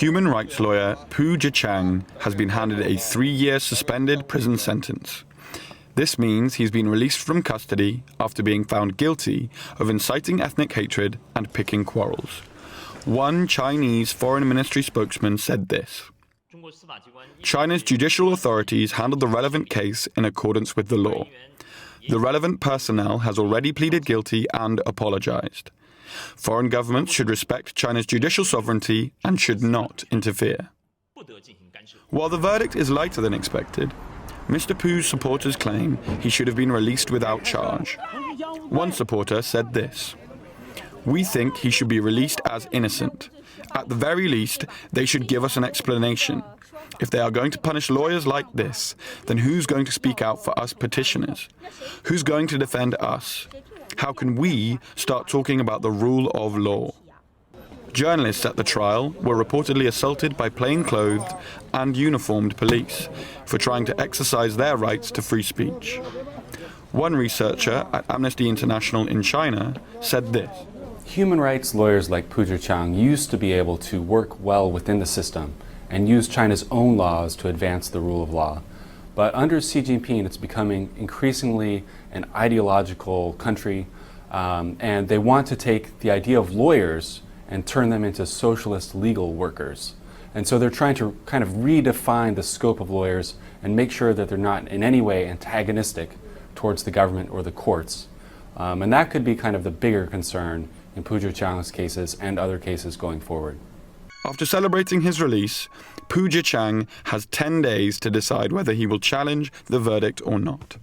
Human rights lawyer Pu Zhiqiang has been handed a 3-year suspended prison sentence. This means he's been released from custody after being found guilty of inciting ethnic hatred and picking quarrels. One Chinese foreign ministry spokesman said this: "China's judicial authorities handled the relevant case in accordance with the law. The relevant personnel has already pleaded guilty and apologized. Foreign governments should respect China's judicial sovereignty and should not interfere." While the verdict is lighter than expected, Mr. Pu's supporters claim he should have been released without charge. One supporter said this: "We think he should be released as innocent. At the very least, they should give us an explanation. If they are going to punish lawyers like this, then who's going to speak out for us petitioners? Who's going to defend us? How can we start talking about the rule of law?" Journalists at the trial were reportedly assaulted by plainclothed and uniformed police for trying to exercise their rights to free speech. One researcher at Amnesty International in China said this: "Human rights lawyers like Pu Zhiqiang used to be able to work well within the system and use China's own laws to advance the rule of law. But under Xi Jinping, it's becoming increasingly an ideological country, and they want to take the idea of lawyers and turn them into socialist legal workers. And so they're trying to kind of redefine the scope of lawyers and make sure that they're not in any way antagonistic towards the government or the courts. And that could be kind of the bigger concern in Pu Zhiqiang's cases and other cases going forward." After celebrating his release, Pu Zhiqiang has 10 days to decide whether he will challenge the verdict or not.